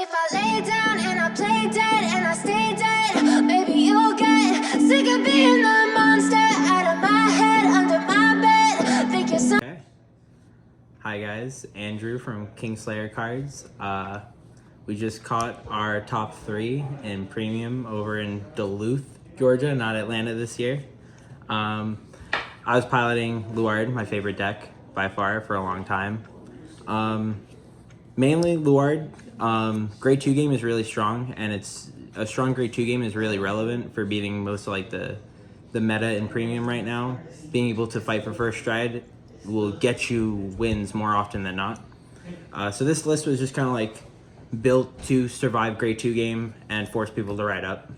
if I lay down and I play dead and I stay dead, maybe you'll get sick of being the monster out of my head, under my bed. Think you're so. Okay. Hi guys, Andrew from Kingslayer Cards. We just caught our top 3 in premium over in Duluth, Georgia, not Atlanta this year. I was piloting Luard, my favorite deck by far, for a long time. Mainly Luard. Grade 2 game is really strong, and it's a strong grade 2 game is really relevant for beating most of like the meta in premium right now. Being able to fight for first stride will get you wins more often than not. So this list was just kind of like built to survive grade 2 game and force people to ride up.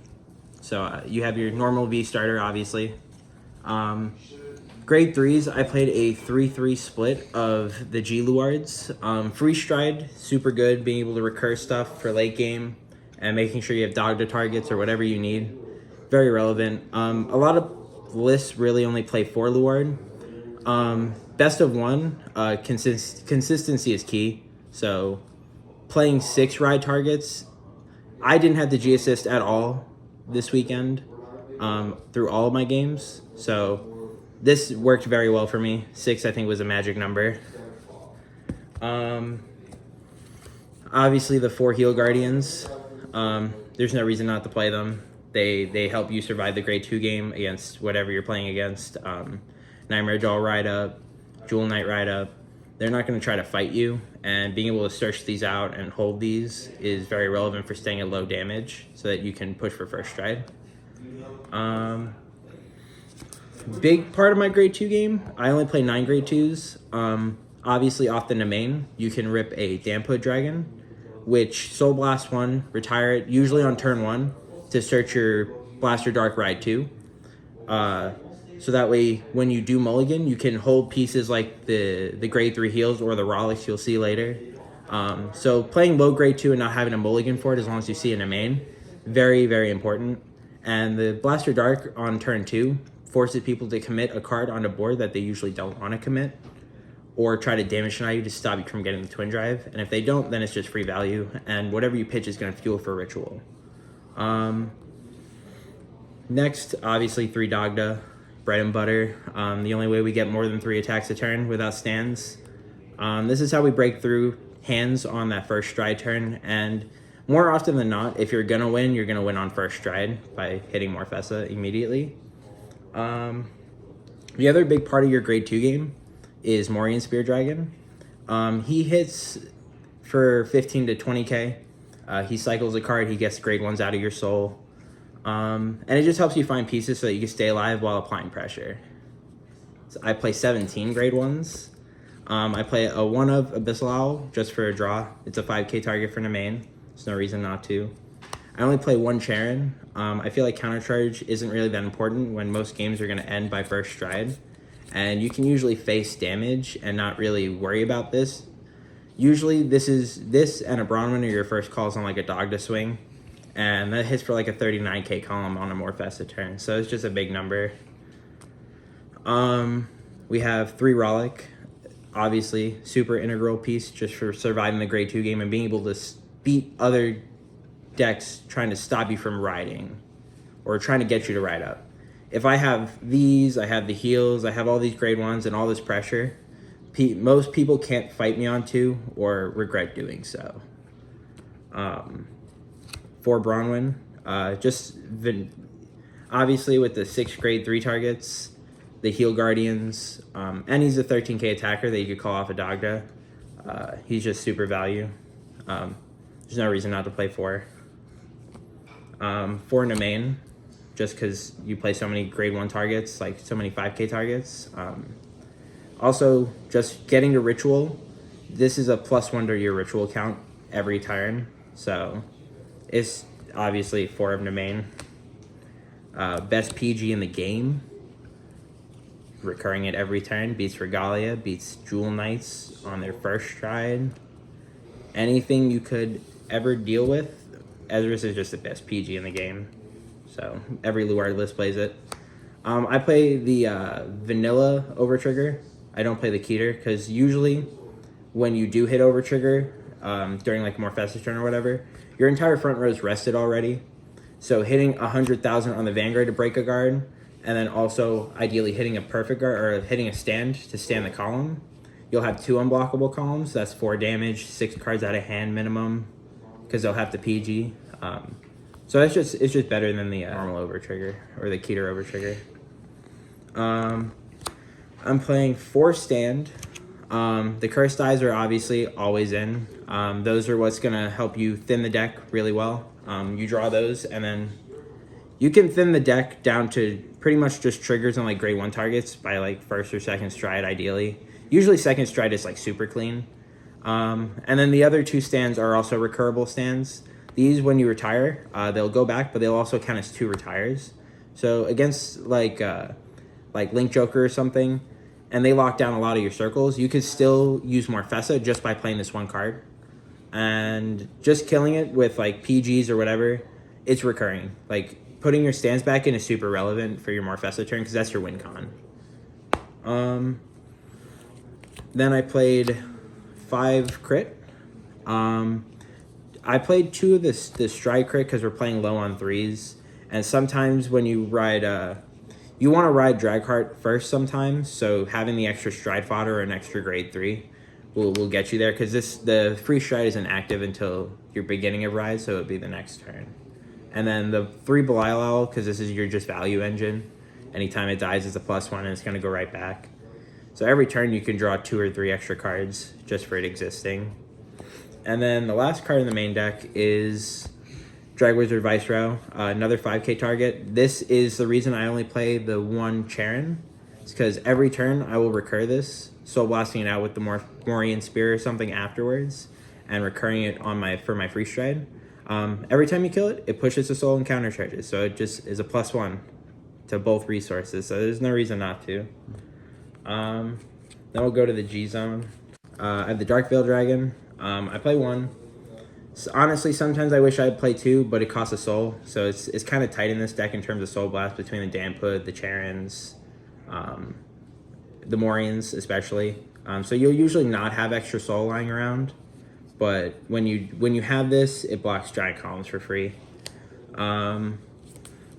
So you have your normal V starter, obviously. Grade 3s, I played a 3-3 split of the G Luards. Free stride, super good, being able to recur stuff for late game and making sure you have Dogda targets or whatever you need. Very relevant. A lot of lists really only play 4 Luard. Best of 1, consistency is key. So playing 6 ride targets, I didn't have the G assist at all this weekend through all of my games. So this worked very well for me. 6, I think, was a magic number. Obviously, the 4 Heal Guardians. There's no reason not to play them. They help you survive the grade 2 game against whatever you're playing against. Nightmare Jaw ride up, Jewel Knight ride up. They're not going to try to fight you, and being able to search these out and hold these is very relevant for staying at low damage so that you can push for first stride. Big part of my grade 2 game, I only play 9 grade 2s. Obviously off the main, you can rip a Damphood Dragon, which Soul Blast 1, retire it, usually on turn 1, to search your Blaster Dark ride 2. So that way, when you do mulligan, you can hold pieces like the grade 3 heals or the Rollicks you'll see later. So playing low grade 2 and not having a mulligan for it as long as you see it in a main, very, very important. And the Blaster Dark on turn 2 forces people to commit a card on the board that they usually don't want to commit, or try to damage deny you to stop you from getting the Twin Drive. And if they don't, then it's just free value, and whatever you pitch is going to fuel for Ritual. Next, obviously 3 Dogda, bread and butter. The only way we get more than 3 attacks a turn without stands. This is how we break through hands on that first stride turn, and more often than not, if you're going to win, you're going to win on first stride by hitting Morfessa immediately. The other big part of your grade 2 game is Morian Spear Dragon. He hits for 15 to 20k. He cycles a card, he gets grade 1s out of your soul. And it just helps you find pieces so that you can stay alive while applying pressure. So I play 17 grade 1s. I play a 1 of Abyssal Owl just for a draw. It's a 5k target for the main. There's no reason not to. I only play 1 Charon. I feel like countercharge isn't really that important when most games are going to end by first stride. And you can usually face damage and not really worry about this. Usually this and a Bronwyn are your first calls on like a Dogda swing. And that hits for like a 39k column on a Morfessa turn. So it's just a big number. We have 3 Rollick. Obviously, super integral piece just for surviving the grade 2 game and being able to beat other decks trying to stop you from riding or trying to get you to ride up. If I have these, I have the heals, I have all these grade 1s and all this pressure, most people can't fight me on 2 or regret doing so. 4 Bronwyn, obviously with the 6 grade 3 targets, the Heal Guardians, and he's a 13k attacker that you could call off a Dogda. He's just super value. There's no reason not to play 4. 4 in the main, just because you play so many grade 1 targets, like so many 5k targets. Also, just getting to Ritual, this is a +1 to your Ritual count every turn, so it's obviously 4 of the main. Best PG in the game, recurring it every turn, beats Regalia, beats Jewel Knights on their first stride. Anything you could ever deal with, Ezra's is just the best PG in the game. So every Luard list plays it. I play the vanilla Overtrigger. I don't play the Keter because usually when you do hit Overtrigger, during like Morphesa's turn or whatever, your entire front row is rested already. So hitting 100,000 on the Vanguard to break a guard, and then also ideally hitting a perfect guard or hitting a stand to stand the column. You'll have 2 unblockable columns. That's 4 damage, 6 cards out of hand minimum, because they'll have the PG. So it's just better than the normal over trigger or the Keter over trigger. I'm playing 4 stand. The cursed eyes are obviously always in. Those are what's gonna help you thin the deck really well. You draw those, and then you can thin the deck down to pretty much just triggers on like grade 1 targets by like first or second stride ideally. Usually second stride is like super clean. And then the other 2 stands are also recurable stands. These, when you retire, they'll go back, but they'll also count as 2 retires. So against like Link Joker or something, and they lock down a lot of your circles, you could still use Morphesa just by playing this 1 card. And just killing it with like PGs or whatever, it's recurring. Like putting your stands back in is super relevant for your Morphesa turn because that's your win con. Then I played 5 crit. I played 2 of the stride crit because we're playing low on 3s. And sometimes when you ride, you want to ride Dragheart first sometimes. So having the extra stride fodder or an extra grade 3 will get you there. Because the free stride isn't active until your beginning of ride, so it'll be the next turn. And then the 3 Belial Owl, because this is your just value engine. Anytime it dies, it's a +1 and it's going to go right back. So every turn you can draw 2 or 3 extra cards just for it existing. And then the last card in the main deck is Drag Wizard Viceroy, another 5k target. This is the reason I only play the 1 Charon. It's because every turn I will recur this, Soul Blasting it out with the Morian Spear or something afterwards, and recurring it on for my free stride. Every time you kill it, it pushes the soul and counter charges, so it just is a +1 to both resources, so there's no reason not to. Then we'll go to the G zone. I have the Dark Veil Dragon. I play 1. So honestly, sometimes I wish I'd play 2, but it costs a soul, so it's kind of tight in this deck in terms of soul blast between the Damphood, the Charons, the Morians especially. So you'll usually not have extra soul lying around, but when you have this, it blocks giant columns for free. Then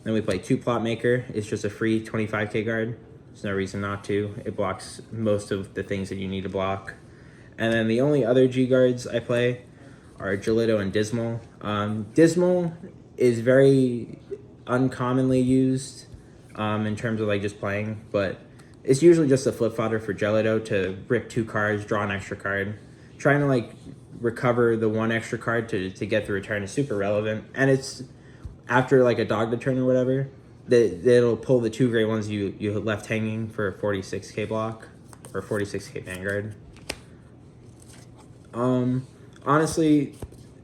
we play 2 Plot Maker. It's just a free 25k guard. There's no reason not to. It blocks most of the things that you need to block. And then the only other G guards I play are Gelito and Dismal. Dismal is very uncommonly used in terms of like just playing, but it's usually just a flip fodder for Gelito to rip 2 cards, draw an extra card. Trying to like recover the 1 extra card to get the return is super relevant, and it's after like a dog turn or whatever that it'll pull the 2 great ones you left hanging for a 46k block or 46k Vanguard. Honestly,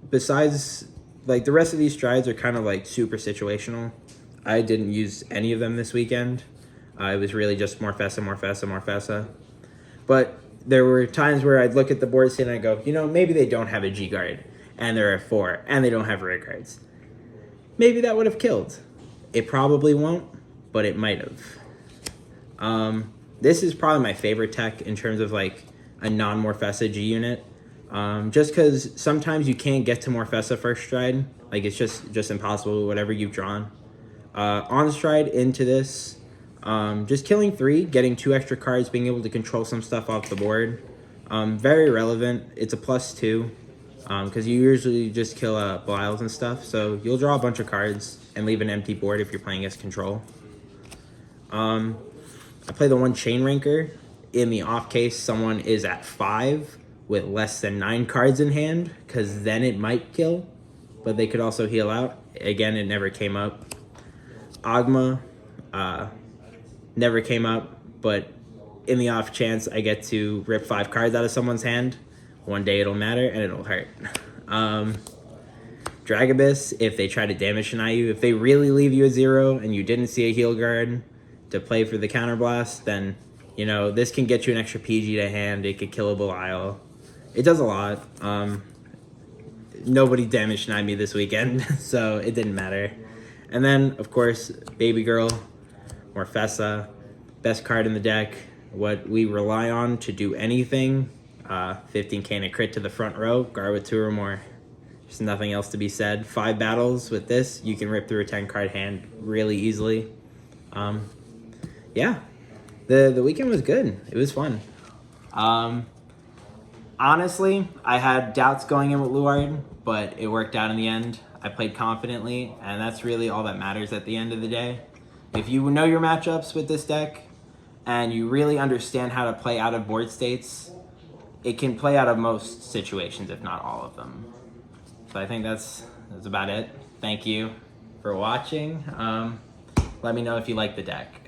besides like the rest of these strides are kind of like super situational. I didn't use any of them this weekend. It was really just Morphesa. But there were times where I'd look at the board state and I'd go, you know, maybe they don't have a G guard and they're at 4 and they don't have rare cards. Maybe that would have killed. It probably won't, but it might have. This is probably my favorite tech in terms of like a non-Morphesa G unit. Just because sometimes you can't get to Morphesa first stride. Like it's just impossible, whatever you've drawn. On stride into this, just killing 3, getting 2 extra cards, being able to control some stuff off the board. Very relevant. It's a +2, because you usually just kill Belials and stuff. So you'll draw a bunch of cards and leave an empty board if you're playing as control. I play the 1 Chain Ranker. In the off case, someone is at 5 with less than 9 cards in hand, because then it might kill, but they could also heal out. Again, it never came up. Agma never came up, but in the off chance I get to rip 5 cards out of someone's hand, one day it'll matter and it'll hurt. Dragabus, if they try to damage deny you, if they really leave you at 0 and you didn't see a heal guard to play for the counterblast, then you know this can get you an extra PG to hand. It could kill a Belial. It does a lot. Nobody damage denied me this weekend, so it didn't matter. And then, of course, Baby Girl, Morphesa, best card in the deck. What we rely on to do anything. 15k and a crit to the front row, guard with 2 or more. There's nothing else to be said. 5 battles with this, you can rip through a 10 card hand really easily. Yeah, the weekend was good. It was fun. Honestly, I had doubts going in with Luard, but it worked out in the end. I played confidently, and that's really all that matters at the end of the day. If you know your matchups with this deck, and you really understand how to play out of board states, it can play out of most situations, if not all of them. So I think that's about it. Thank you for watching. Let me know if you like the deck.